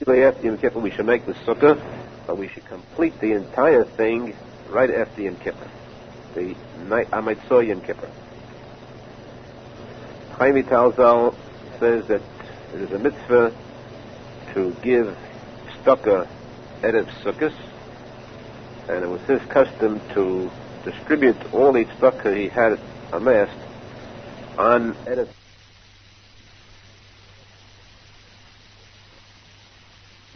After Yom Kippur, we should make the sukkah, but we should complete the entire thing right after Yom Kippur, the night Amatzah Yom Kippur. Chaim Arizal says that it is a mitzvah to give tzedakah erev sukkos, and it was his custom to distribute all the tzedakah he had amassed on erev.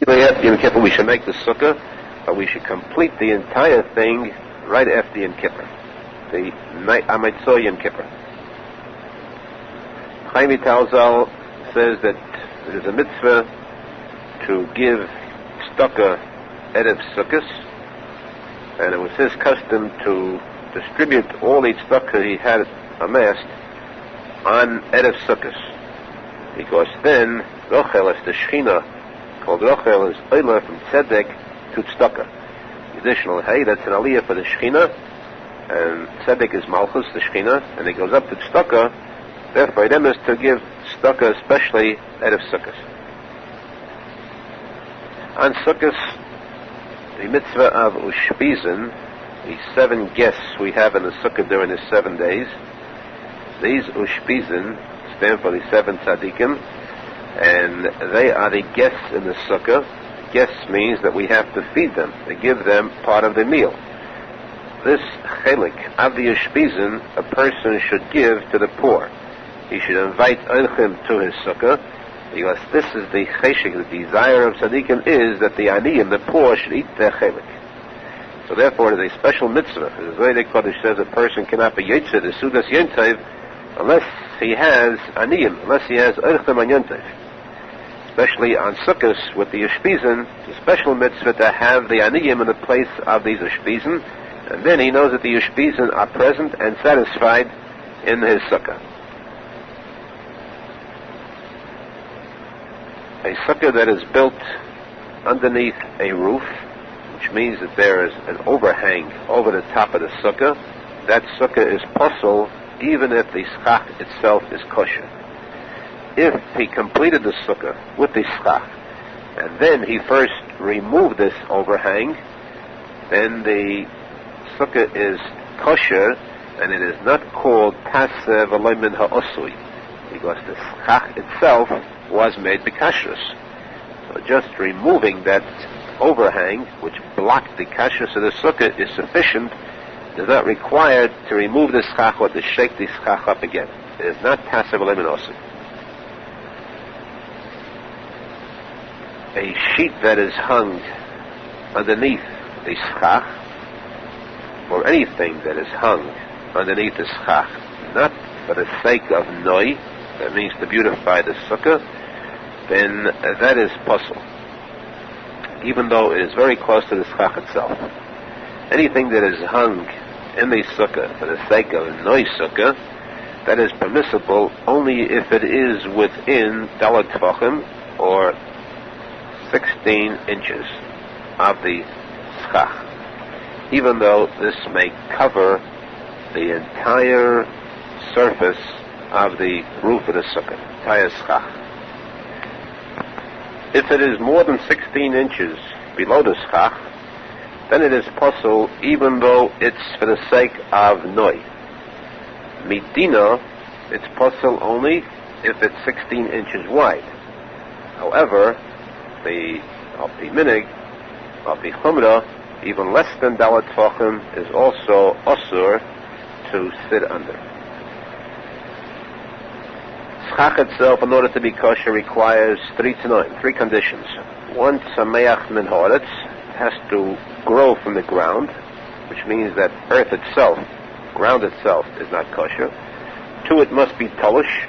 After Yom Kippur, we should make the sukkah, but we should complete the entire thing right after Yom Kippur, the night Amatzah Yom Kippur. Chaim Arizal says that it is a mitzvah to give tzedakah erev sukkos, and it was his custom to distribute all the tzedakah he had amassed on erev sukkos, because then Rochel is the Shechina, called Rochel, is Oila from tzadik to tzedakah. Additional hey, that's an aliyah for the Shechina, and tzadik is Malchus, the Shechina, and it goes up to tzedakah. Therefore, them is to give tzedakah, especially erev sukkos. On sukkos, the mitzvah of ushpizin, the 7 guests we have in the sukkah during the 7 days, these ushpizin stand for the 7 tzadikim, and they are the guests in the sukkah. Guests means that we have to feed them, to give them part of the meal. This chelik of the ushpizin a person should give to the poor. He should invite Olchim to his sukkah, because this is the cheshik, the desire of tzaddikim is that the aniyim, the poor, should eat their chelik. So therefore it is a special mitzvah. The Zohar Kodesh says a person cannot be yotzei the sudas yontev unless he has aniyim, unless he has Olchim on yontev. Especially on sukkahs with the ushpizin, it's a special mitzvah to have the aniyim in the place of these ushpizin, and then he knows that the ushpizin are present and satisfied in his sukkah. A sukkah that is built underneath a roof, which means that there is an overhang over the top of the sukkah, that sukkah is posel even if the schach itself is kosher. If he completed the sukkah with the schach, and then he first removed this overhang, then the sukkah is kosher, and it is not called taseh v'lo min ha'osui, because the schach itself was made b'kashrus. So just removing that overhang, which blocked the kashrus of the sukkah, is sufficient. It is not required to remove the schach or to shake the schach up again. It is not taseh v'lo min ha'osui. A sheet that is hung underneath the schach, or anything that is hung underneath the schach, not for the sake of noi, that means to beautify the sukkah, then that is posel, even though it is very close to the schach itself. Anything that is hung in the sukkah for the sake of noi sukkah, that is permissible only if it is within dalat tvachim, or 16 inches of the schach, even though this may cover the entire surface of the roof of the sukkah, entire schach. If it is more than 16 inches below the schach, then it is posel even though it's for the sake of noi. Midina, it's posel only if it's 16 inches wide. However, the minig of the chumrah, even less than dalat tvachim, is also osur to sit under. Schach itself, in order to be kosher, requires 3 conditions. 1, sameach min haaretz, has to grow from the ground, which means that earth itself, ground itself, is not kosher. 2, it must be tolush,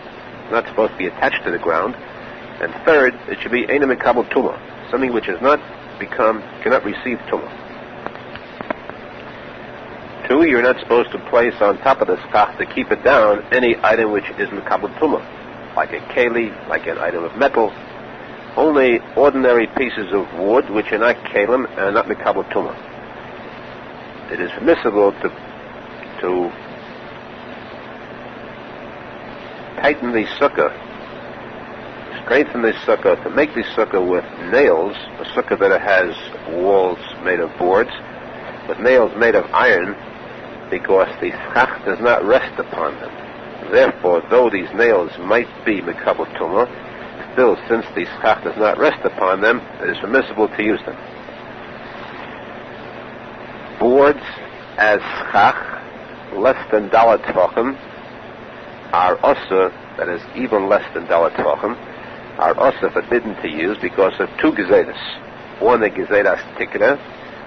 not supposed to be attached to the ground. And 3rd, it should be eina mekabel tumah, something which has not cannot receive tumah. 2, you're not supposed to place on top of the schach to keep it down any item which is mekabel tumah, like a keli, like an item of metal. Only ordinary pieces of wood which are not kelim and not mekabel tumah. It is permissible to tighten the sukkah, strengthen the sukkah, to make the sukkah with nails, a sukkah that has walls made of boards, with nails made of iron, because the schach does not rest upon them. Therefore, though these nails might be mekabel tumah, still, since the schach does not rest upon them, it is permissible to use them. Boards as schach, less than dalat tvachim, are also, that is even less than dalat tvachim, are also forbidden to use because of two gezedas. One, the gezedas tikra,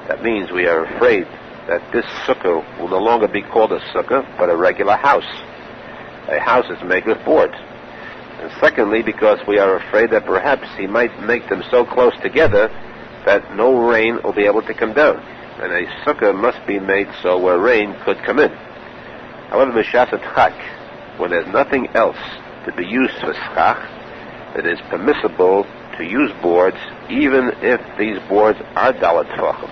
that means we are afraid that this sukkah will no longer be called a sukkah, but a regular house. A house is made with boards. And secondly, because we are afraid that perhaps he might make them so close together that no rain will be able to come down. And a sukkah must be made so where rain could come in. However, b'shasat chak, when there's nothing else to be used for schach, it is permissible to use boards even if these boards are dalat tvachim.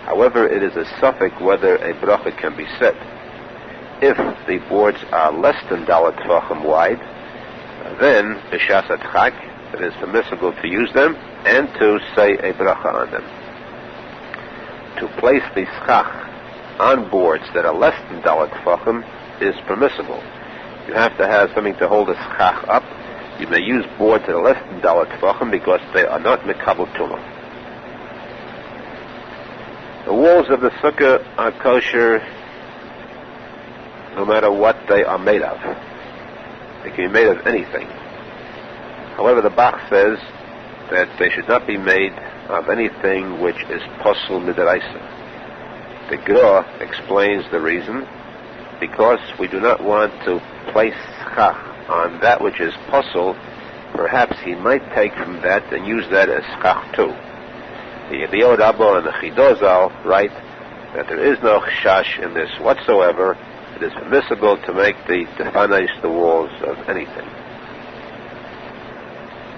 However, it is a suffix whether a bracha can be said. If the boards are less than dalat tvachim wide, then b'shasat chak, it is permissible to use them and to say a bracha on them. To place the schach on boards that are less than dalat tvachim is permissible. You have to have something to hold the schach up. You may use boards that are less than dalat tvachim because they are not mekabel tumah. The walls of the sukkah are kosher no matter what they are made of. They can be made of anything. However, the Bach says that they should not be made of anything which is posel midaraisa. The Gra explains the reason, because we do not want to place schach on that which is posel. Perhaps he might take from that and use that as schach too. The Yediot Abba and the Chidozal write that there is no chash in this whatsoever. It is permissible to make the walls of anything.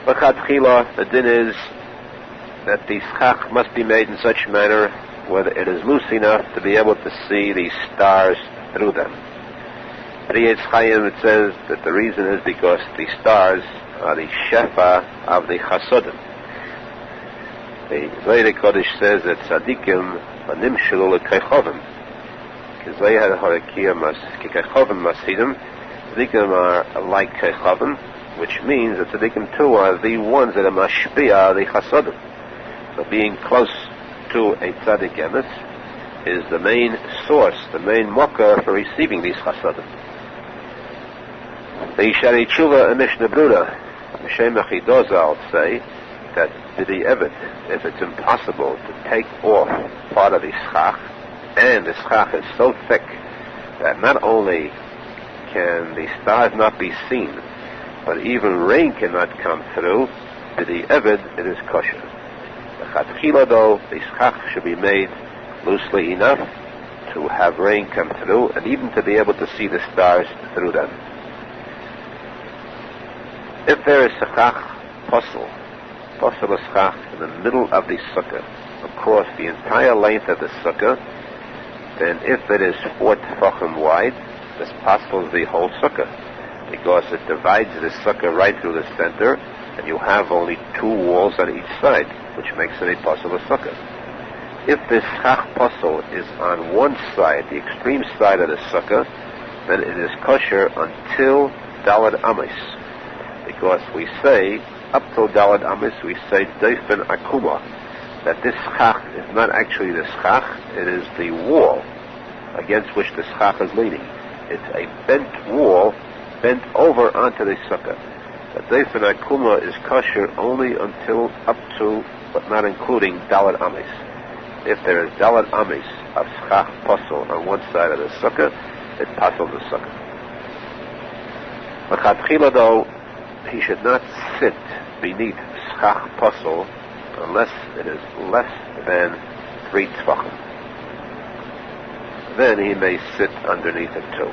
L'chadchila, the din is that the schach must be made in such manner whether it is loose enough to be able to see the stars through them. At Yetz Chaim it says that the reason is because the stars are the shefa of the Chassidus. The Zohar Kodesh says that tzadikim nimshelu lekechovim. Tzadikim are like kechovim, which means that tzadikim too are the ones that are mashpia the Chassidus. So being close to a tzadik emes is the main source, the main mocker for receiving these Chassidus. The Yishari Tshuva and Mishnah Bruda, Moshe Feinstein say that the Eved, if it's impossible to take off part of the schach, and the schach is so thick that not only can the stars not be seen, but even rain cannot come through, to the Eved it is kosher. The chatchila though, the schach should be made loosely enough to have rain come through, and even to be able to see the stars through them. If there is schach posel schach in the middle of the sukkah, across the entire length of the sukkah, then if it is 4 tefachim wide, this posel the whole sukkah, because it divides the sukkah right through the center, and you have only 2 walls on each side, which makes it a posel sukkah. If this schach posel is on one side, the extreme side of the sukkah, then it is kosher until dalad amis, because we say up till dalad amis we say deifen akuma, that this schach is not actually the schach, it is the wall against which the schach is leaning. It's a bent wall, bent over onto the sukkah. The deifen akuma is kosher only until up to, but not including dalad amis. If there is dalad amis of schach posel on one side of the sukkah, it posel the sukkah. L'chadchila though, he should not sit beneath schach posel unless it is less than 3 tefachim. Then he may sit underneath it too.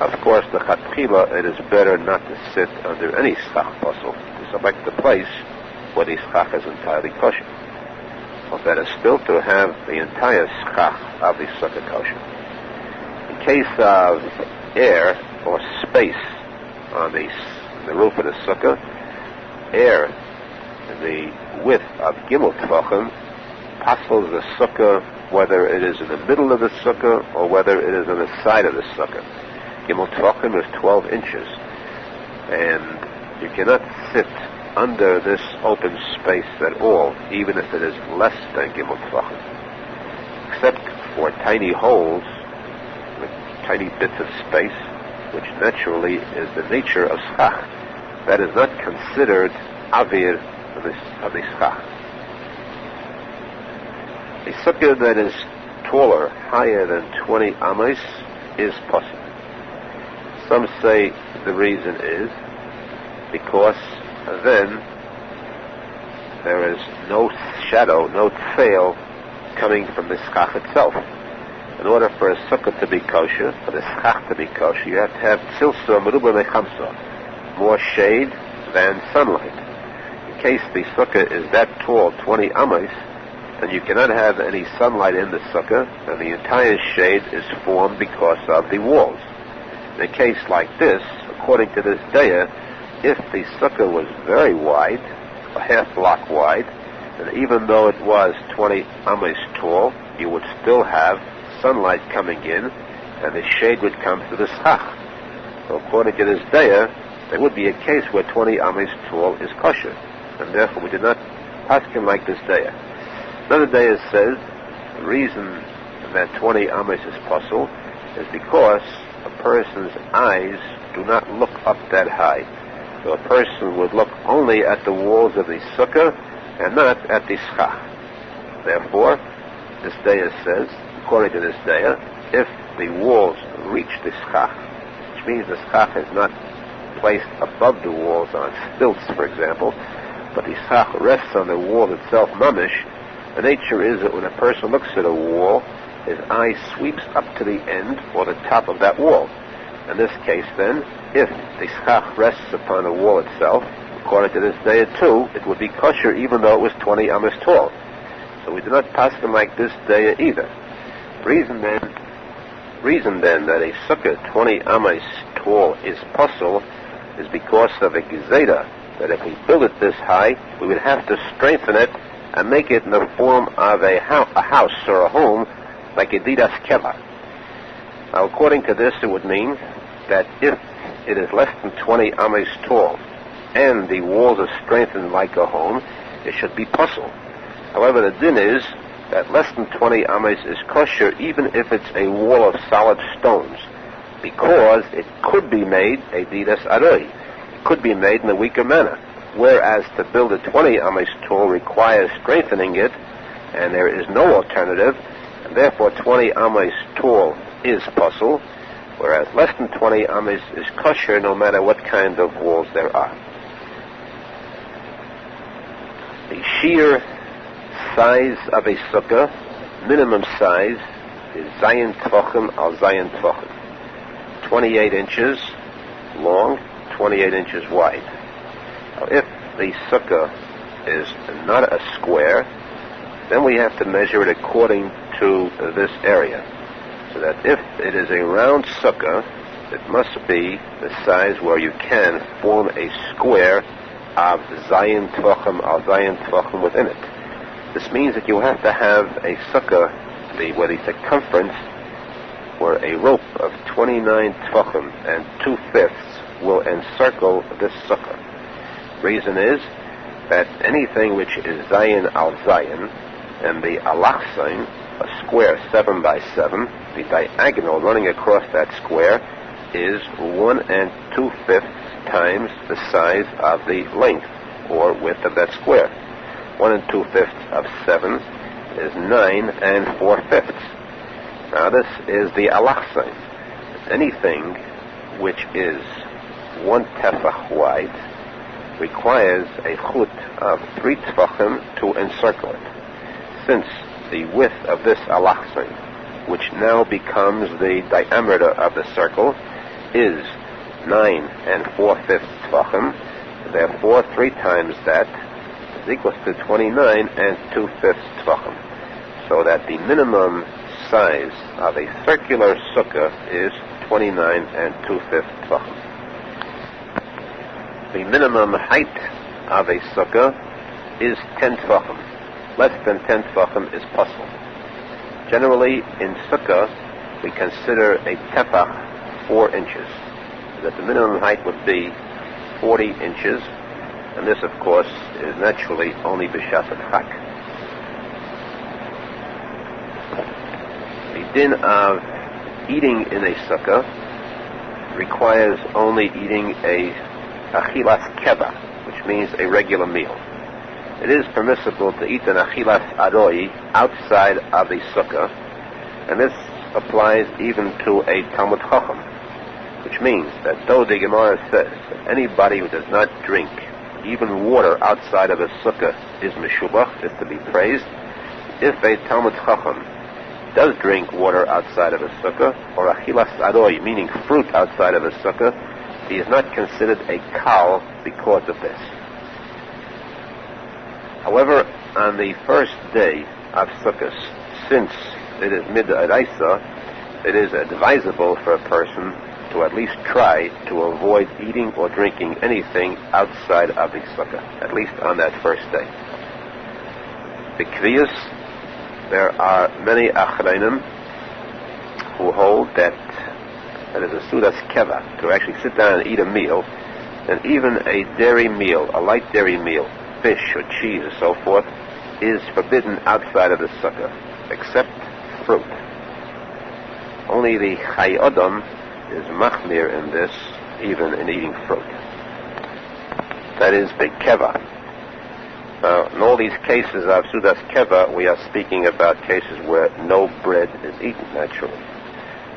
Of course, the chatchila, it is better not to sit under any schach posel, to select the place where the schach is entirely kosher. But better still to have the entire schach of the sukkah kosher. In case of air or space on the the roof of the sukkah, ere the width of Gimel Tvachim, passes the sukkah, whether it is in the middle of the sukkah or whether it is on the side of the sukkah. Gimel Tvachim is 12 inches, and you cannot sit under this open space at all, even if it is less than Gimel Tvachim, except for tiny holes with tiny bits of space, which naturally is the nature of schach. That is not considered avir of the schach. A sukkah that is taller, higher than 20 amos, is posek. Some say the reason is because then there is no shadow, no trail coming from the schach itself. In order for a sukkah to be kosher, for the schach to be kosher, you have to have tzilsa meruba mechamsa, more shade than sunlight. In case the sukkah is that tall, 20 amos, then you cannot have any sunlight in the sukkah, and the entire shade is formed because of the walls. In a case like this, according to this daya, if the sukkah was very wide, a half block wide, and even though it was 20 amos tall, you would still have sunlight coming in, and the shade would come through the schach. So according to this daya, there would be a case where 20 amos tall is kosher, and therefore we did not ask him like this daya. Another daya says the reason that 20 amos is possible is because a person's eyes do not look up that high. So a person would look only at the walls of the sukkah and not at the schach. Therefore, this daya says, according to this daya, if the walls reach the schach, which means the schach is not placed above the walls on stilts, for example, but the schach rests on the wall itself, mamish, the nature is that when a person looks at a wall, his eye sweeps up to the end or the top of that wall. In this case, then, if the schach rests upon the wall itself, according to this daya too, it would be kosher even though it was 20 amos tall. So we do not pass them like this daya either. Reason then that a sukkah 20 amos tall is possible is because of a gezeda, that if we build it this high, we would have to strengthen it and make it in the form of a house or a home, like a didas keva. Now, according to this, it would mean that if it is less than 20 amos tall and the walls are strengthened like a home, it should be possible. However, the din is that less than 20 amos is kosher even if it's a wall of solid stones, because it could be made a didas aroi. It could be made in a weaker manner. Whereas to build a 20 amos tall requires strengthening it, and there is no alternative, and therefore 20 amos tall is possible, whereas less than 20 amos is kosher no matter what kind of walls there are. The sheer size of a sukkah, minimum size, is zayin tvachim al zayin tvachim. 28 inches long, 28 inches wide. Now, if the sukkah is not a square, then we have to measure it according to this area. So that if it is a round sukkah, it must be the size where you can form a square of zayin tvachim al zayin tvachim within it. This means that you have to have a sukkah where the circumference, where a rope of 29 tvachim and 2/5 will encircle this sukkah. Reason is that anything which is zayin al zayin, and the alachzain, a square 7 by 7, the diagonal running across that square is 1 2/5 times the size of the length or width of that square. 1 2/5 of 7 is 9 4/5. Now this is the alachzain. Anything which is 1 tefach wide requires a chut of 3 tefachim to encircle it. Since the width of this alachzain, which now becomes the diameter of the circle, is 9 4/5 tefachim, therefore 3 times that is equals to 29 2/5 tefachim. So that the minimum size of a circular sukkah is 29 2/5 tefachim. The minimum height of a sukkah is 10 tvachim. Less than 10 tvachim is posek. Generally, in sukkah, we consider a tefach 4 inches. That the minimum height would be 40 inches, and this, of course, is naturally only b'shas chak. The din of eating in a sukkah requires only eating a achilas keva, which means a regular meal. It is permissible to eat an achilas aroi outside of the sukkah, and this applies even to a Talmud Chacham, which means that though the Gemara says that anybody who does not drink even water outside of a sukkah is meshubach, is to be praised, if a Talmud Chacham does drink water outside of a sukkah, or achilas aroi, meaning fruit outside of a sukkah, he is not considered a kal because of this. However, on the first day of Sukkot, since it is mid-Araisa, it is advisable for a person to at least try to avoid eating or drinking anything outside of the sukkah, at least on that first day. B'kviyus, there are many achreinim who hold that it is a sudas keva to actually sit down and eat a meal, and even a dairy meal, a light dairy meal, fish or cheese or so forth, is forbidden outside of the sukkah, except fruit. Only the Chai Adam is machmir in this, even in eating fruit. That is the keva. Now, in all these cases of sudas keva, we are speaking about cases where no bread is eaten, naturally.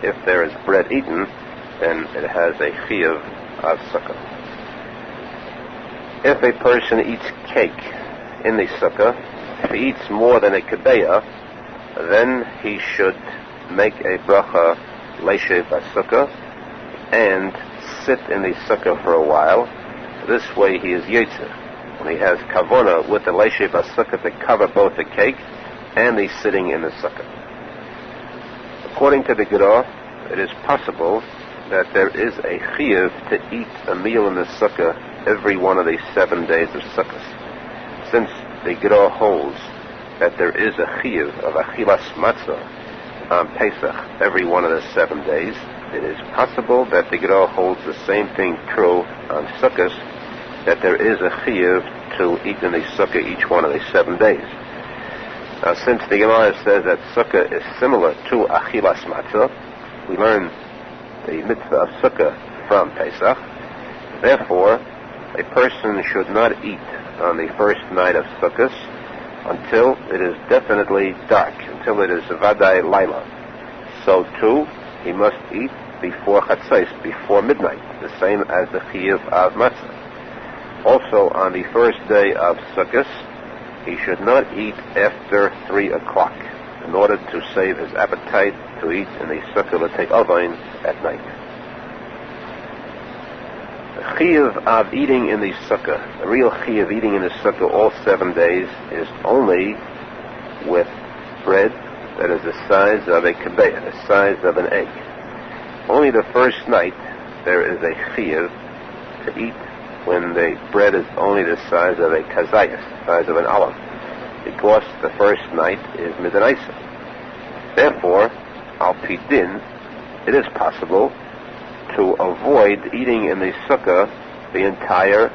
If there is bread eaten, then it has a chiyuv of sukkah. If a person eats cake in the sukkah, if he eats more than a kebeya, then he should make a bracha leishev sukkah and sit in the sukkah for a while. This way he is yotzer, when he has kavona with the leishev sukkah to cover both the cake and the sitting in the sukkah. According to the Gedor, it is possible that there is a chiyuv to eat a meal in the sukkah every one of the 7 days of Sukkot. Since the Gedor holds that there is a chiyuv of achilas matzah on Pesach every one of the 7 days, it is possible that the Gedor holds the same thing true on Sukkot, that there is a chiyuv to eat in the sukkah each one of the 7 days. Now, since the Gemara says that sukkah is similar to achilas matzah, we learn the mitzvah of sukkah from Pesach. Therefore, a person should not eat on the first night of Sukkot until it is definitely dark, until it is vadai laila. So too, he must eat before chatzos, before midnight, the same as the chiyuv of matzah. Also, on the first day of Sukkot, he should not eat after 3 o'clock, in order to save his appetite to eat in the sukkah l'tei ovain at night. The chiyuv of eating in the sukkah, the real chiyuv eating in the sukkah all 7 days, is only with bread that is the size of a kebeya, the size of an egg. Only the first night there is a chiyuv to eat when the bread is only the size of a kazayas, the size of an olive, because the first night is midanaisa. Therefore, al pi din, it is possible to avoid eating in the sukkah the entire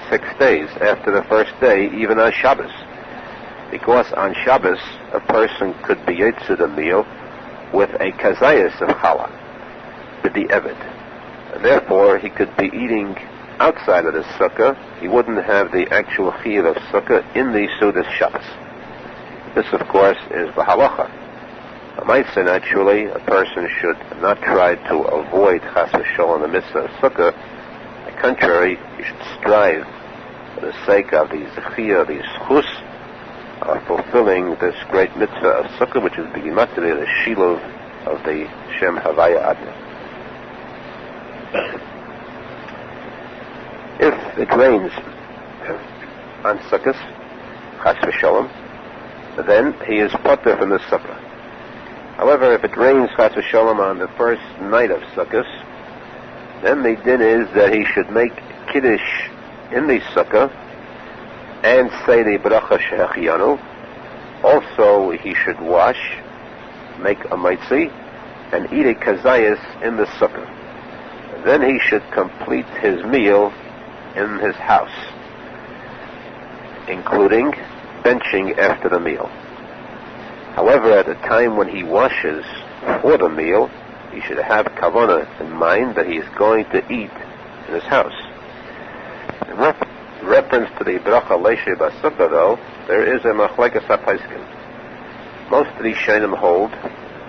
6 days after the first day, even on Shabbos. Because on Shabbos, a person could be yotzer the meal with a kazayas of challah, with the eved. Therefore, he could be eating outside of the sukkah. He wouldn't have the actual chiyuv of sukkah in the Sudas Shabbos. This, of course, is the halacha. I might say, naturally, a person should not try to avoid chas v'sholom the mitzvah of sukkah. On the contrary, you should strive for the sake of the zechiyah, the zchus, of fulfilling this great mitzvah of sukkah, which is begimatria, the shiluv of the Shem Havaya Adna. If it rains on Sukkot, chas v'sholom, then he is potter from the sukkah. However, if it rains chas v'sholom on the first night of Sukkot, then the din is that he should make Kiddush in the sukkah and say the bracha shehachianu. Also, he should wash, make a maitzi, and eat a kazayas in the sukkah. Then he should complete his meal in his house, including benching after the meal. However, at the time when he washes for the meal, he should have kavanah in mind that he is going to eat in his house. In reference to the bracha leishe basukah, though, there is a machlekes hapaiskim. Most of the shainim hold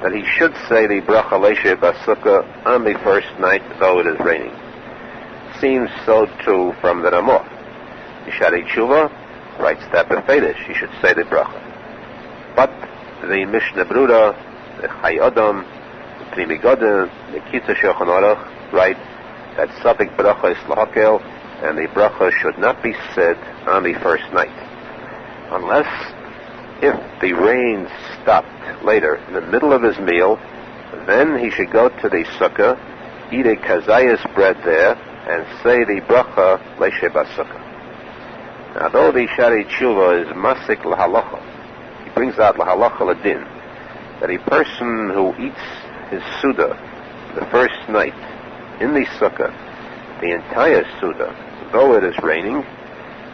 that he should say the bracha leishe basukah on the first night, though it is raining. Seems so too from the Ramah. Yishari Tshuva writes that befedish he should say the bracha. But the Mishnah Bruda, the Chai Adam, the Pnimi Goden, the Kitzur Shulchan Aruch write that Safek bracha is lahakel, and the bracha should not be said on the first night, unless if the rain stopped later in the middle of his meal. Then he should go to the sukkah, eat a kazayas bread there, and say the bracha leishe basukah. Now, though the Shari Tshuva is masik lahalacha, he brings out lahalacha ladin, that a person who eats his suda the first night in the sukkah, the entire suda, though it is raining,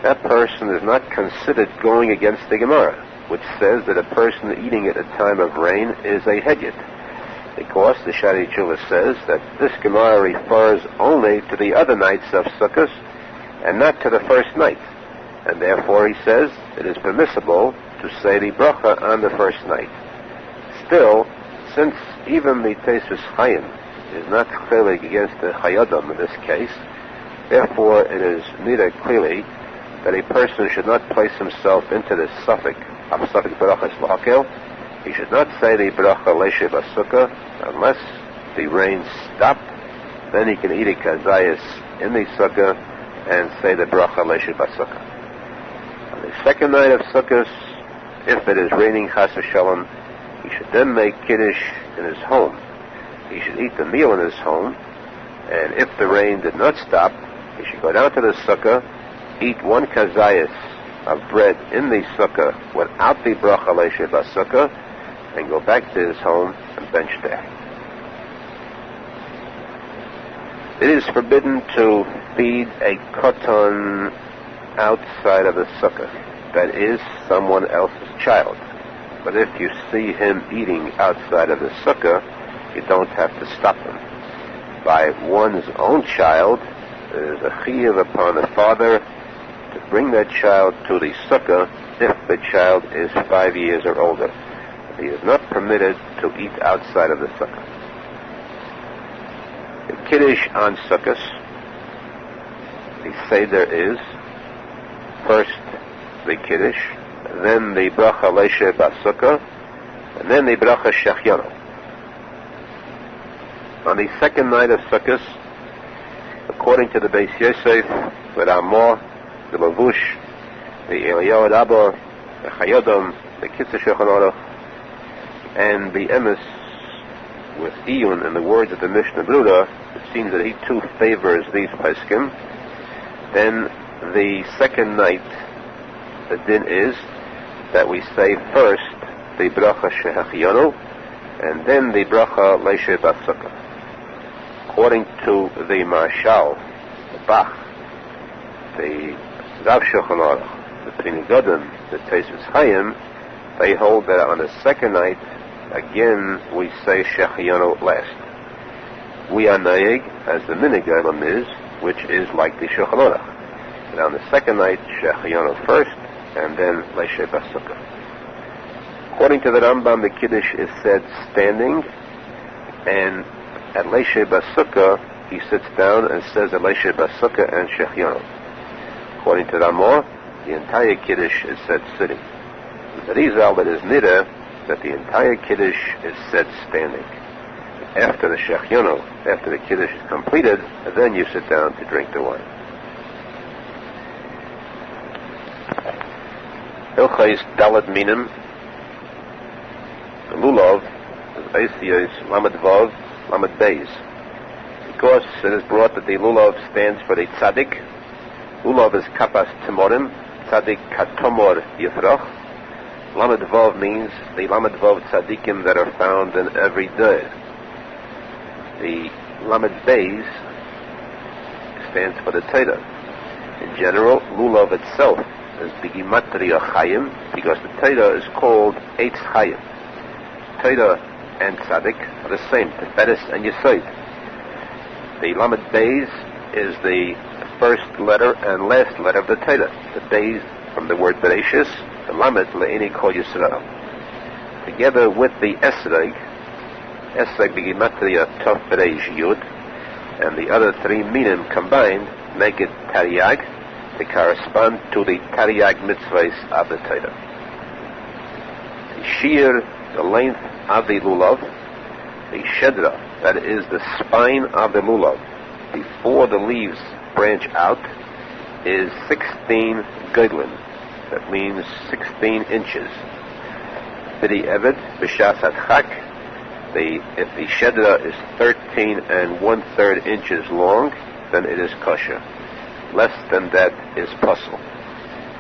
that person is not considered going against the Gemara, which says that a person eating at a time of rain is a hedyot, because the Shari Tshuva says that this Gemara refers only to the other nights of Sukkot and not to the first night, and therefore he says it is permissible to say the bracha on the first night. Still, since even the Tesis Chaim is not clearly against the Chayadam in this case, therefore it is neither clearly that a person should not place himself into this suffix of suffix bracha lahakel. He should not say the bracha leishe basukah unless the rain stopped. Then he can eat a kazayas in the sukkah and say the bracha leishe basukah. On the second night of Sukkot, if it is raining chas v'shalom, he should then make kiddush in his home. He should eat the meal in his home, and if the rain did not stop, he should go down to the sukkah, eat one kazayas of bread in the sukkah without the bracha leishe basukah, and go back to his home and bench there. It is forbidden to feed a katan outside of the sukkah, that is, someone else's child. But if you see him eating outside of the sukkah, you don't have to stop him. By one's own child, there is a chiyuv upon the father to bring that child to the sukkah if the child is 5 years or older. He is not permitted to eat outside of the sukkah. The kiddush on sukkahs, the seder is first the kiddush, then the bracha leishe basukah, and then the bracha shechianu. On the second night of sukkahs, according to the Beis Yosef, the Ramah, the Lavush, the Eliyahu Rabba, the Chayadam, the Kitzur Shulchan Aruch, and the emes with iyun in the words of the Mishnah Bruda, it seems that he too favors these poskim. Then the second night, the din is that we say first the bracha shehachianu and then the bracha leishe basukah. According to the Marshal, the Bach, the Rav Shulchan Aruch, the Pnimi Goden, the Tesis Chaim, they hold that on the second night, again, we say shechianu last. We are naig, as the minig is, which is like the Shulchan Aruch. And on the second night, shechianu first, and then leishe basukah. According to the Rambam, the kiddush is said standing, and at leishe basukah, he sits down and says at leishe basukah and shechianu. According to Ramah, the entire kiddush is said sitting. The Arizal, it is nida that the entire kiddush is said standing. After the shechianu, after the kiddush is completed, then you sit down to drink the wine. Hilchais Dalad Minim, the Lulav, the Eisiyos, Lamed Vav, Lamed Beis. Because it is brought that the Lulav stands for the tzadik, Lulav is kapas timorim, tzadik katomor yifroch. Lamed Vav means the Lamed Vav tzadikim that are found in every day. The Lamed Beis stands for the Torah. In general, Lulav itself is Bigimatria Chayim, because the Torah is called Eitz Chayim. Torah and Tzadik are the same, Teferes and Yesod. The Lamed Beis is the first letter and last letter of the Torah. The Beis from the word Bereshis, the Lamed Le'eni Kol Yisrael. Together with the Esrog Bigimatria Tov Bereish Yud, and the other three minim combined make it Tariag, to correspond to the Tariag mitzvahs of the Torah. The shear, the length of the lulav, the shedra, that is the spine of the lulav, before the leaves branch out, is 16 gedlin. That means 16 inches. B'di eved b'shas hadchak, if the shedra is 13 1/3 inches long, then it is kosher. Less than that is puzzle.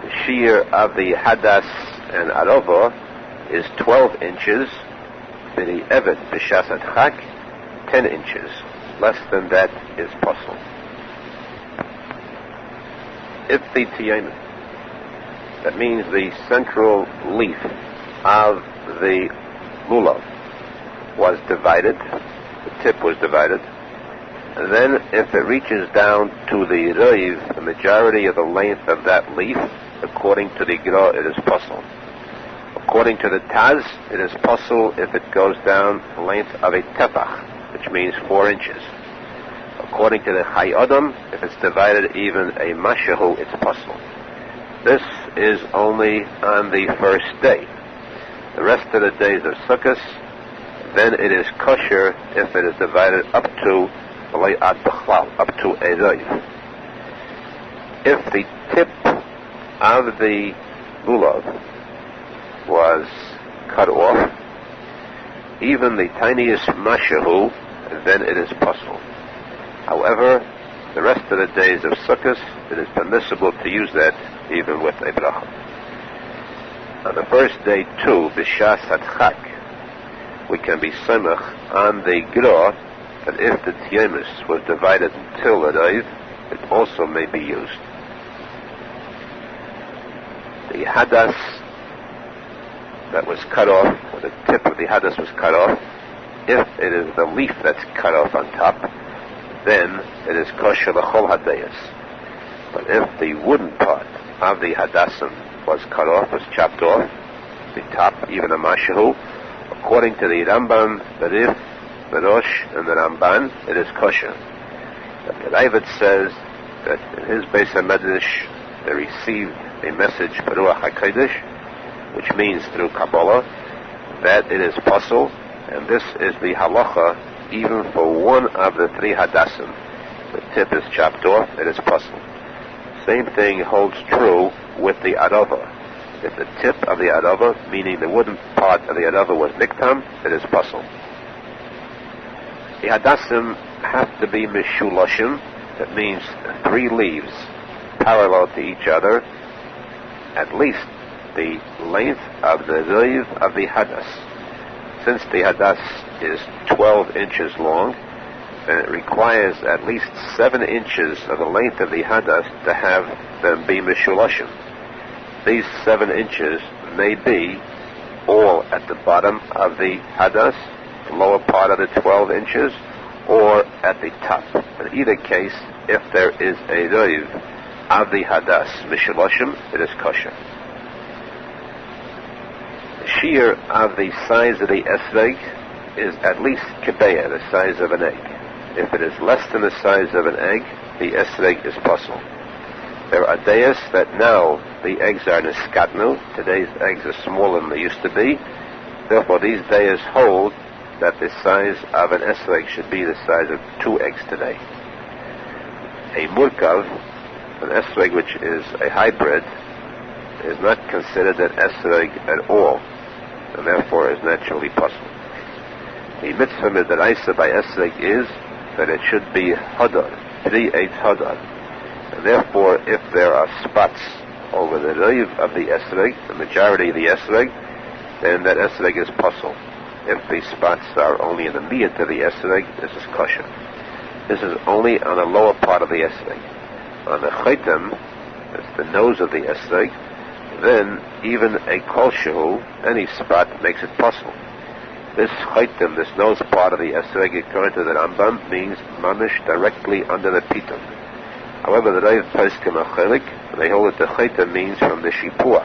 The shear of the hadas and arava is 12 inches. B'di eved b'shas hadchak, 10 inches. Less than that is puzzle. If the tiyamin, that means the central leaf of the lulav, was divided, the tip was divided, and then if it reaches down to the reiv, the majority of the length of that leaf, according to the gra, it is puzzle. According to the taz, it is puzzle if it goes down the length of a tefach, which means 4 inches. According to the Chai Adam, if it's divided even a mashahu, it's puzzle. This is only on the first day. The rest of the days of Sukkot, then it is kosher if it is divided up to a reiv. If the tip of the lulav was cut off, even the tiniest mashahu, then it is puzzle. However, the rest of the days of Sukkot, it is permissible to use that even with a bracha. On the first day too, b'shas hadchak, we can be samach on the gra that if the tiyamis was divided until the reiv, it also may be used. The hadas that was cut off, or the tip of the hadas was cut off, if it is the leaf that's cut off on top, then it is kosher l'chol hadayas. But if the wooden part of the hadasim was cut off, was chopped off, the top, even a mashahu, according to the Rambam, the Rif, the Rosh, and the Ramban, it is kosher. But the Ravid says that in his Beis HaMedrash, they received a message for Ruach HaKodesh, which means through Kabbalah, that it is possible, and this is the halacha even for one of the 3 hadasim. The tip is chopped off, it is possible. Same thing holds true with the arava. If the tip of the arava, meaning the wooden part of the arava, was niktam, it is possible. The hadasim have to be mishulashim, that means 3 leaves parallel to each other, at least the length of the reiv of the hadas. Since the hadas is 12 inches long, and it requires at least 7 inches of the length of the hadas to have them be mishulashim. These 7 inches may be all at the bottom of the hadas, the lower part of the 12 inches, or at the top. In either case, if there is a reiv of the hadas mishulashim, it is kosher. The shear of the size of the esrog is at least kebeya, the size of an egg. If it is less than the size of an egg, the esrog is possible. There are days that now the eggs are niskatnu. Today's eggs are smaller than they used to be. Therefore, these days hold that the size of an esrog should be the size of 2 eggs today. A murkav, an esrog which is a hybrid, is not considered an esrog at all, and therefore is naturally possible. The mitzvah midaraisa by esrog is that it should be hadar, 3/8 hadar, and Therefore, if there are spots over the riv of the esrog, the majority of the esrog, then that esrog is puzzle. If the spots are only in the miyat of the esrog, this is kosher. This is only on the lower part of the esrog. On the chaitam, that's the nose of the esrog, then even a kolshehu, any spot, makes it puzzle. This chaitam, this nose part of the esrog, according to the Rambam, means mamish directly under the pitum. However, the Rav poskim achelik, they hold that the chaitam means from the shipua.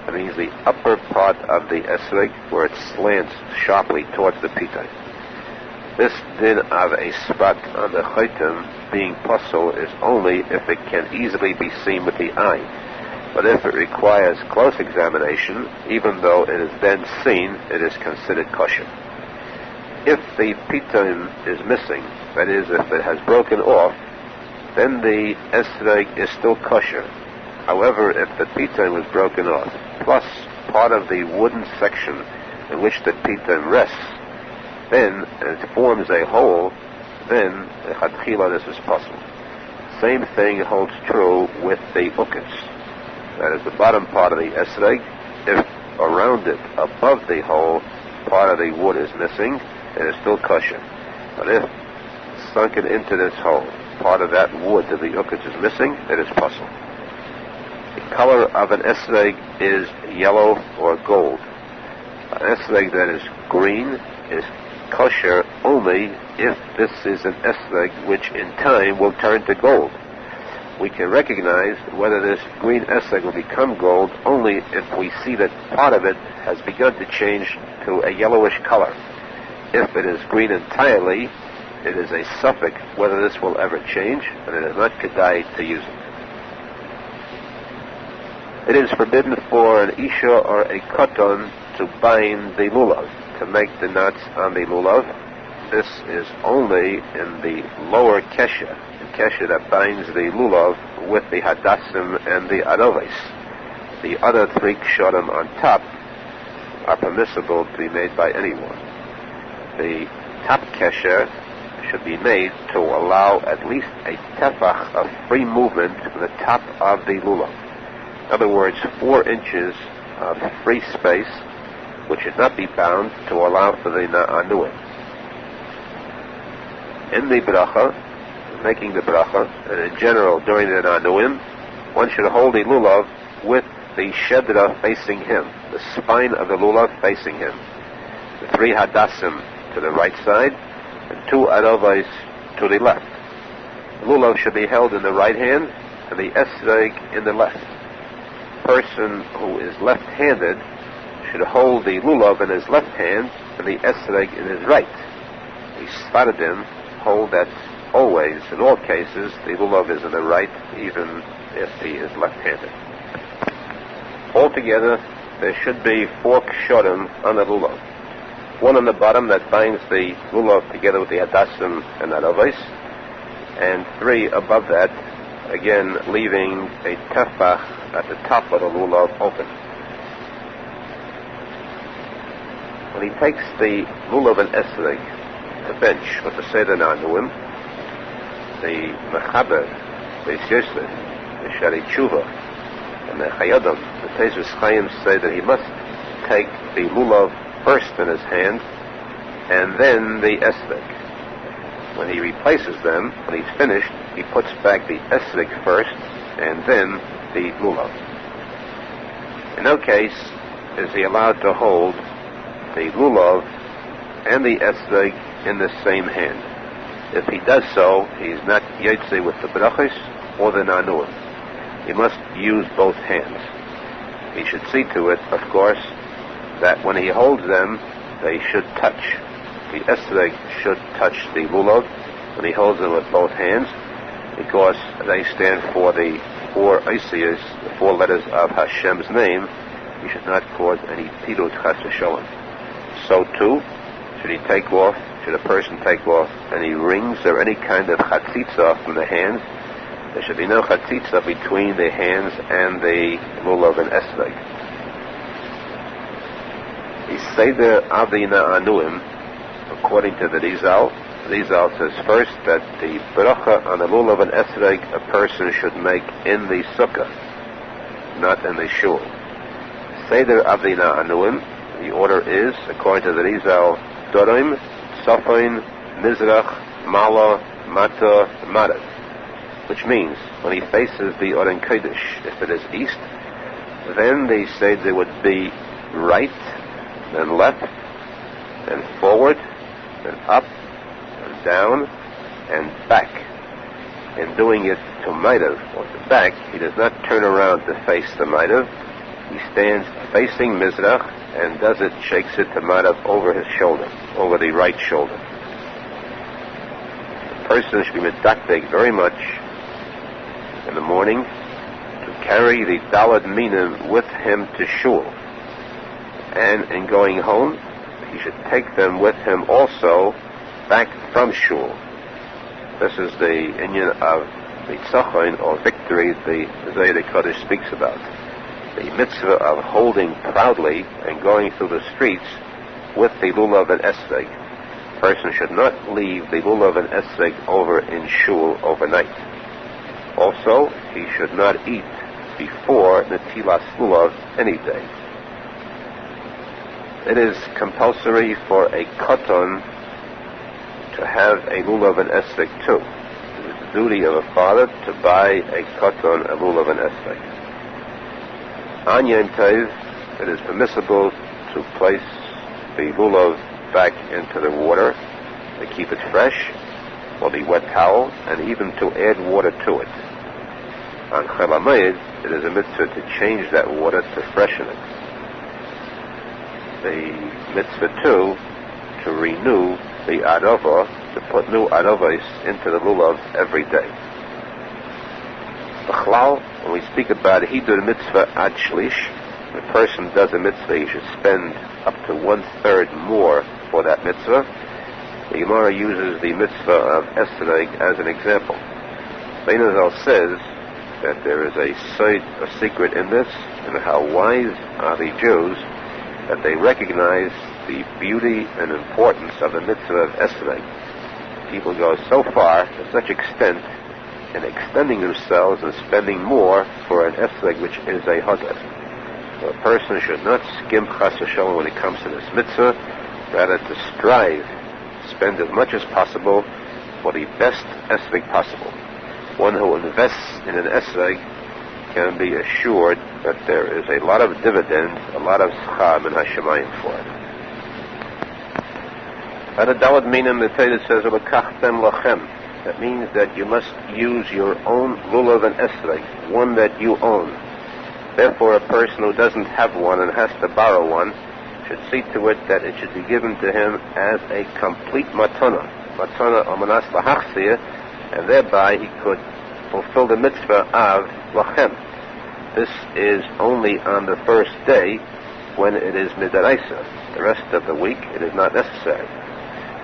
It means the upper part of the esrog where it slants sharply towards the pitum. This din of a spot on the chaitam being puzzle is only if it can easily be seen with the eye. But if it requires close examination, even though it is then seen, it is considered kosher. If the pitum is missing, that is, if it has broken off, then the esrog is still kosher. However, if the pitum was broken off, plus part of the wooden section in which the pitum rests, then it forms a hole, then the chadchila, this is possible. Same thing holds true with the uketz. That is the bottom part of the esrog. If around it, above the hole, part of the wood is missing, it is still kosher. But if sunken into this hole, part of that wood of the uketz is missing, it is possible. The color of an esrog is yellow or gold. An esrog that is green is kosher only if this is an esrog which in time will turn to gold. We can recognize whether this green esrog will become gold only if we see that part of it has begun to change to a yellowish color. If it is green entirely, it is a suffix whether this will ever change, and it is not kedai to use it. It is forbidden for an isha or a katan to bind the lulav, to make the knots on the lulav. This is only in the lower kesha, the kesha that binds the lulav with the hadassim and the aroves. The other three ksharim on top are permissible to be made by anyone. The top kesha should be made to allow at least a tefach of free movement from the top of the lulav. In other words, 4 inches of free space, which should not be bound to allow for the na'anuim. In the bracha, making the bracha, and in general during the na'anuim, one should hold the lulav with the shedra facing him, the spine of the lulav facing him, the 3 hadassim to the right side, and 2 aravais to the left. The lulav should be held in the right hand, and the esrog in the left. The person who is left-handed should hold the lulav in his left hand and the esrog in his right. The sfaradim hold that always, in all cases, the lulav is in the right, even if he is left-handed. Altogether, there should be 4 ksharim on the lulav. 1 on the bottom that binds the lulav together with the hadassim and aravos, and 3 above that, again leaving a tefach at the top of the lulav open. When he takes the lulav and esrog, the bench with the seder na'anuim, the mechaber, the yosef, the shari tshuva, and the chayadim, the Tezus Chaim say that he must take the lulav first in his hand, and then the esrog. When he replaces them, when he's finished, he puts back the esrog first, and then the lulav. In no case is he allowed to hold the lulav and the esrog in the same hand. If he does so, he's not yotze with the brachos or the nanuim. He must use both hands. He should see to it, of course, that when he holds them, they should touch. The esrog should touch the lulav when he holds them with both hands, because they stand for the 4 osiyos, the 4 letters of Hashem's name. He should not cause any pirut chas v'sholom. So too, should a person take off any rings or any kind of chatzitza from the hands, there should be no chatzitza between the hands and the lulav and esrog. The seder of the na'anuim, according to the Arizal, Arizal says first that the bracha on the lulav and esrog a person should make in the sukkah, not in the shul. Seder Avdina Anuim, the order is, according to the Arizal, Dorim, Safin, Mizrach, Mala, Mata, Marav, which means when he faces the Oren Kodesh, if it is east, then the Seder would be right, then left, then forward, then up, and down, and back. In doing it to Maidav, or to back, he does not turn around to face the Maidav. He stands facing Mizrach and does it, shakes it to Maidav over his shoulder, over the right shoulder. The person should be medakdek very much in the morning to carry the Dalad Minim with him to shul. And in going home, he should take them with him also back from shul. This is the inyan of the tzachon, or victory, the Zohar Kodesh speaks about. The mitzvah of holding proudly and going through the streets with the lulav and esrog. A person should not leave the lulav and esrog over in shul overnight. Also, he should not eat before netilas lulav any day. It is compulsory for a katan to have a lulav and esrog too. It is the duty of a father to buy a katan, a lulav and esrog. On Yom Tov, it is permissible to place the lulav back into the water to keep it fresh, or the wet towel, and even to add water to it. On Chol HaMoed, it is a mitzvah to change that water to freshen it. The mitzvah too, to renew the arava, to put new aravos into the lulav every day. B'chlal, when we speak about hidur mitzvah ad shlish, when a person does a mitzvah, he should spend up to 1/3 more for that mitzvah. The Gemara uses the mitzvah of esrog as an example. Arizal says that there is a secret in this, and how wise are the Jews that they recognize the beauty and importance of the mitzvah of esrog. People go so far, to such extent, in extending themselves and spending more for an esrog which is a hadar. So a person should not skim chas v'sholom when it comes to this mitzvah, rather to strive, spend as much as possible for the best esrog possible. One who invests in an esrog can be assured that there is a lot of dividends, a lot of schar in Hashemayim for it. At a Dalad Minim, the Torah says, "Ulekachtem lachem." That means that you must use your own lulav and esrog, one that you own. Therefore, a person who doesn't have one and has to borrow one should see to it that it should be given to him as a complete matana or manas lahachzir, and thereby he could fulfill the mitzvah of lachem. This is only on the first day when it is midaraisa. The rest of the week it is not necessary.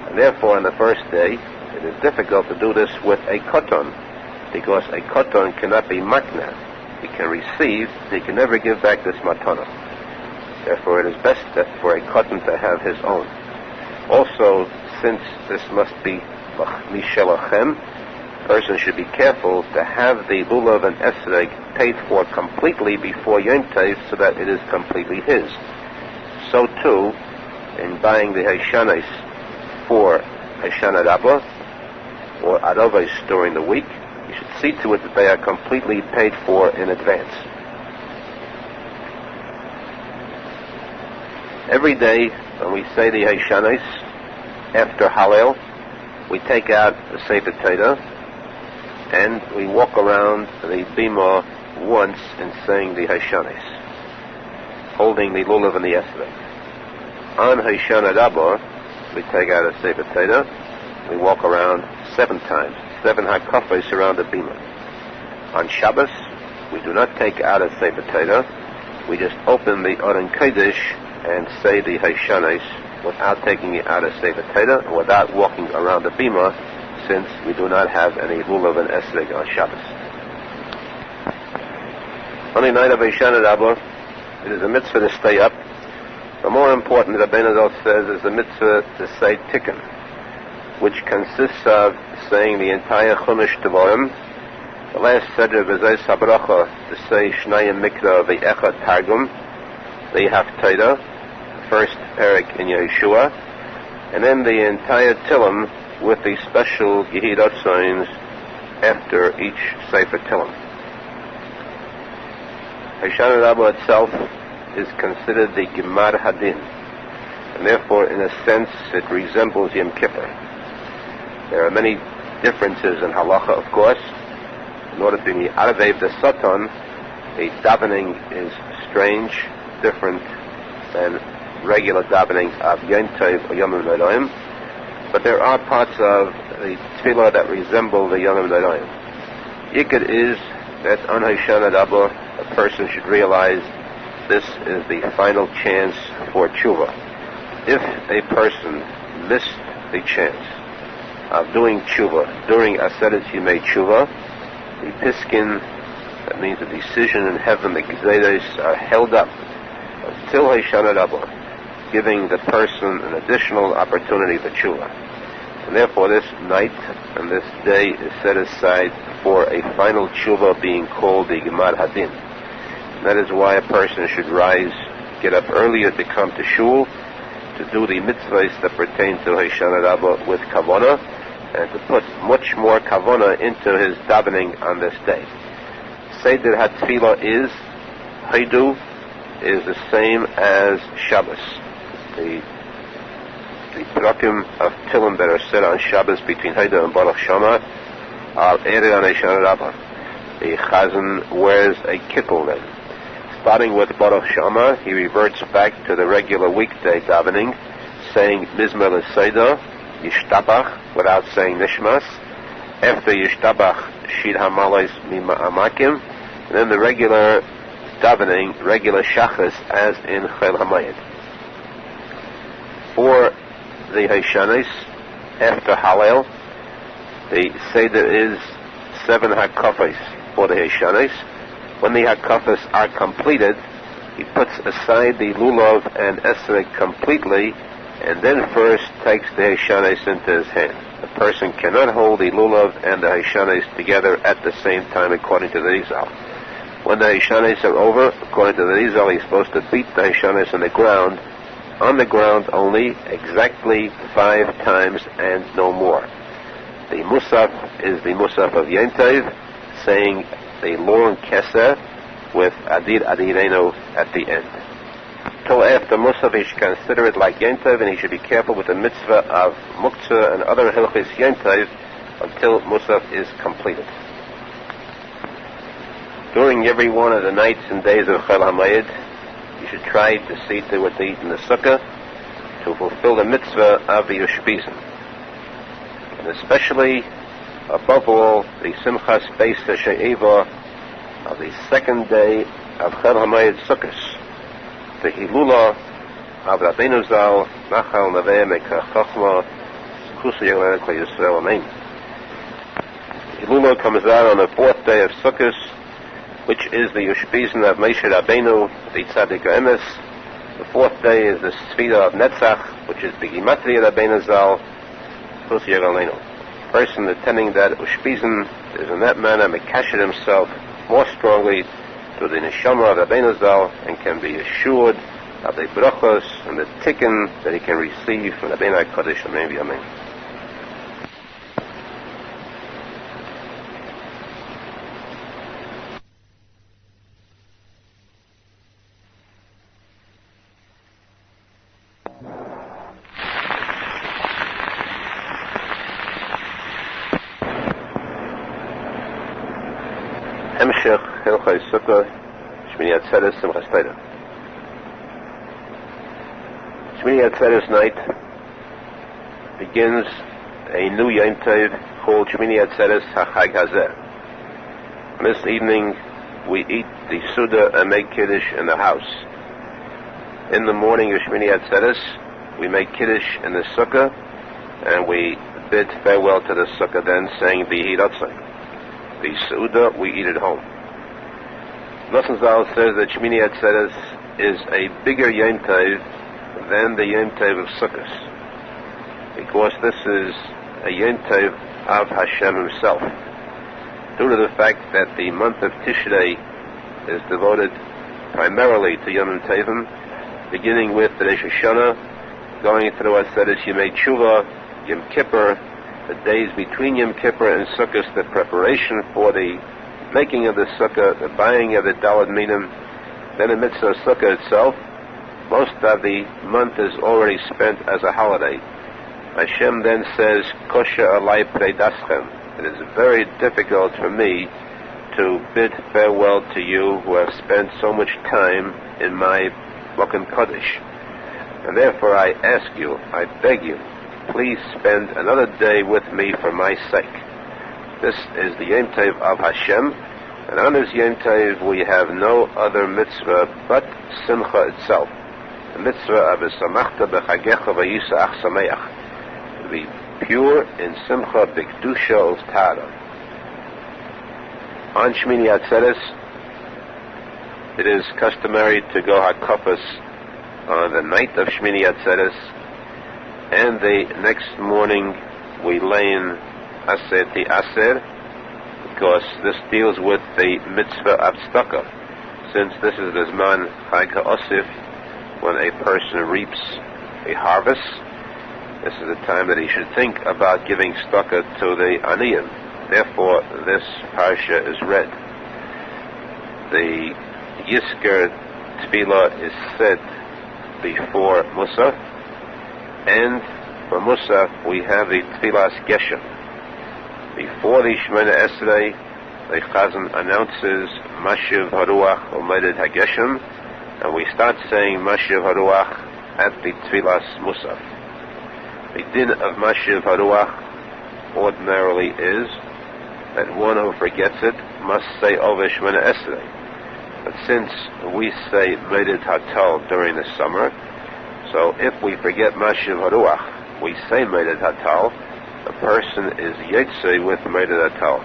And therefore, on the first day, it is difficult to do this with a katan, because a katan cannot be makna. He can receive, he can never give back this matana. Therefore, it is best for a katan to have his own. Also, since this must be mishelachem, a person should be careful to have the lulav and esrog paid for completely before Yom Tov, so that it is completely his. So too, in buying the Hashanis for Hashanah Rabbah, or aravos during the week, you should see to it that they are completely paid for in advance. Every day, when we say the Hashanis, after Hallel, we take out the Sefer Torah, and we walk around the bima once in saying the Hashanis, holding the lulav and the esrog. On Hashanah Rabbah, we take out a Sefer Torah, we walk around 7 times, 7 hakafos around the bima. On Shabbos, we do not take out a Sefer Torah, we just open the Oren Kodesh and say the Hashanis without taking it out of Sefer Torah, and without walking around the bima, since we do not have any lulav and esrog on Shabbos. On the night of Hashanah Rabbah, it is a mitzvah to stay up. But more important, Rabbi Nachman says, is the mitzvah to say Tikkun. which consists of saying the entire Chumash Devarim. The last Seder V'zei Sabracha to say Shnayim Mikra V'echad Targum, the Haftarah, first Perek in Yeshua, and then the entire Tillim with the special Yehidot signs after each Sefer Tillim. Hoshana Rabbah itself is considered the Gemar Hadin, and therefore, in a sense, it resembles Yom Kippur. There are many differences in Halacha, of course. In order to be Arvev the Satan, the davening is strange, different than regular davening of Yom Tov or Yom Noraim, but there are parts of the tefillah that resemble the Yom Noraim. Yikad is that on Hoshana Rabbah, a person should realize this is the final chance for tshuva. If a person missed the chance of doing tshuva during Aseret Yimei Tshuva, the piskin, that means the decision in heaven, the gzeros, are held up until Hoshana Rabbah, giving the person an additional opportunity for tshuva. And therefore this night and this day is set aside for a final tshuva being called the Gemar Hadin. And that is why a person should rise, get up earlier to come to shul, to do the mitzvahs that pertain to Hoshana Rabbah with kavanah, and to put much more kavanah into his davening on this day. Seder HaTfilah is, Haidu, is the same as Shabbos. The prakim of Tillim that are said on Shabbos between Haidu and Baruch Shama are added on Hoshana Rabbah. The Chazan wears a kittel then. Starting with Baruch Shama, he reverts back to the regular weekday davening, saying Mizmor L'Seidah, Yishtabach, without saying Nishmas. After Yishtabach, Shir Hamalais Mima Amakim, and then the regular davening, regular Shachas, as in Chel Hamayid. For the Hoshanos, after Hallel, the Seder is 7 Hakafos for the Hoshanos. When the Hakafos are completed, he puts aside the Lulav and Esrog completely, and then first takes the Hoshanos into his hand. A person cannot hold the Lulav and the Hoshanos together at the same time, according to the Arizal. When the Hoshanos are over, according to the Arizal, he's supposed to beat the Hoshanos on the ground only, exactly 5 times and no more. The Musaf is the Musaf of Yom Tov, saying the long Keser with Adir Adireno at the end. Till after Musaf, he should consider it like Yom Tov, and he should be careful with the mitzvah of Muktzah and other Hilchis Yom Tov until Musaf is completed. During every one of the nights and days of Chel HaMayid, you should try to see to what they eat in the sukkah to fulfill the mitzvah of the Ushpizin. And especially, above all, the Simchas Beis HaShe'eva of the second day of Chel HaMayid Sukkos, the Hilula of Rabbeinu Zal, Nachal Naveh Mekach Chochma, Kusa Yelena Kli Yisrael, Amen. The Hilula comes out on the 4th day of Sukkos, which is the Ushpizin of Moshe Rabbeinu, the Tzadik Emes. The 4th day is the Sfira of Netzach, which is the Gematria Rabbeinu Zal, Kusa Yelena. The person attending that Ushpizin is in that manner Mekasher himself more strongly to the Neshama of Rabbeinu Zal, and can be assured of the brachos and the tikkun that he can receive from Rabbeinu HaKadosh. Amen v'amen. Hemshech Hilchai Sukkah Shmini Atzeres Simchas Torah. Shmini Atzeres night begins a new Yom Tov called Shmini Atzeres HaChag Hazeh. This evening we eat the Suda and make Kiddush in the house. In the morning of Shmini Atzeres we make Kiddush in the Sukkah, and we bid farewell to the Sukkah then, saying B'Yehidot Sign. The Suda we eat at home. Nosson Zal says that Shmini Atzeres is a bigger Yom Tov than the Yom Tov of Sukkot, because this is a Yom Tov of Hashem himself. Due to the fact that the month of Tishrei is devoted primarily to Yom Tovim, beginning with the Rosh Hashanah, going through Aseret Yemei Teshuva, Yom Kippur, the days between Yom Kippur and Sukkot, the preparation for the making of the Sukkah, the buying of the Daled Minim, then the mitzvah of Sukkah itself. Most of the month is already spent as a holiday. Hashem then says, Kosher alai preidaschem. It is very difficult for me to bid farewell to you who have spent so much time in my Mokem Kodesh. And therefore I ask you, I beg you, please spend another day with me for my sake. This is the Yom Tov of Hashem, and on this Yom Tov we have no other mitzvah but Simcha itself. The mitzvah of Esamachta b'chagecha v'yisach sameach. To be pure in Simcha b'kedusha u'tara. On Shmini Atzeres, it is customary to go hakafas on the night of Shmini Atzeres, and the next morning we lay in Aser Ti Aser, because this deals with the mitzvah of tzedakah. Since this is the Zman Chag HaOsif, when a person reaps a harvest, this is the time that he should think about giving tzedakah to the aniyim. Therefore, this parsha is read. The Yizker Tefillah is said before Musaf, and for Musaf we have the Tefillas Geshem. Before the Shemona Esrei, the Chazan announces Mashiv Haruach Umedet HaGeshem, and we start saying Mashiv Haruach at the Tefillas Musaf. The din of Mashiv Haruach ordinarily is that one who forgets it must say Over Shemona Esrei. But since we say Medet Hatal during the summer, so if we forget Mashiv Haruach, we say Medet Hatal, a person is Yetze with Medet Hatal.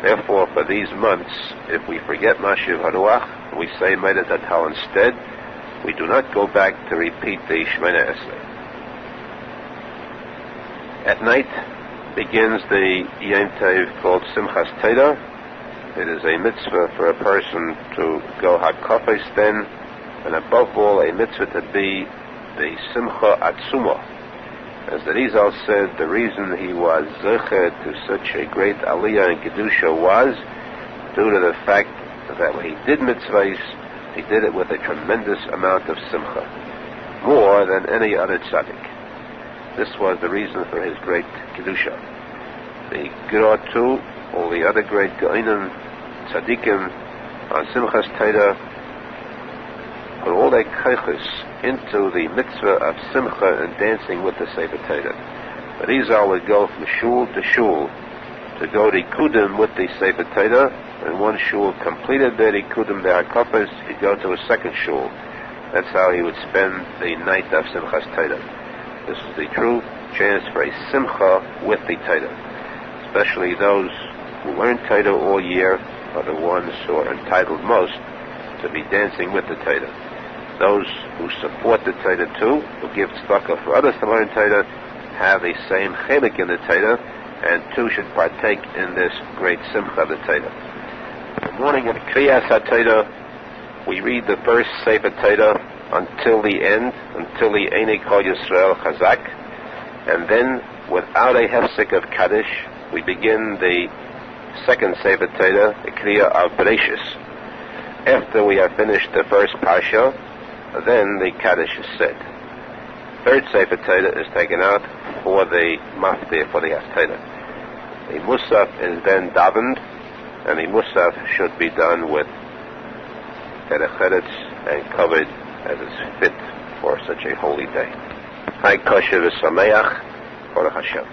Therefore, for these months, if we forget Mashiv Haruach, we say Medet Hatal instead, we do not go back to repeat the Shemona Esrei. At night begins the Yom Tov called Simchas Torah. It is a mitzvah for a person to go hakafes then, and above all a mitzvah to be the Simcha Atzuma. As the Arizal said, the reason he was zecher to such a great aliyah in Kedusha was due to the fact that when he did mitzvahs, he did it with a tremendous amount of simcha, more than any other tzadik. This was the reason for his great Kedusha. The Gerot too, all the other great Ge'inim, tzadikim, on Simchas Torah, put all their kaiches into the mitzvah of simcha and dancing with the Sefer Torah. But Arizal would go from shul to shul to go to Kudim with the Sefer Torah, and one shul completed their Kudim, their hakafas, he'd go to a second shul. That's how he would spend the night of Simchas Torah. This is the true chance for a simcha with the Torah. Especially those who learn Torah all year are the ones who are entitled most to be dancing with the Torah. Those who support the Torah too, who give tzedakah for others to learn Torah, have the same chelik in the Torah, and too should partake in this great simcha of the Torah. The morning of Kriyas HaTorah, we read the first Sefer Torah until the end, until the Einei Kol Yisrael Chazak, and then without a hefsek of Kaddish, we begin the second Sefer Torah, the Kriya of Bereshis. After we have finished the first Parsha, then the Kaddish is said. Third Sefer Torah is taken out for the Maftir, for the Haftarah. The Musaf is then davened, and the Musaf should be done with Terecheretz and covered as is fit for such a holy day. Hai Kosher V'Sameach, Baruch Hashem.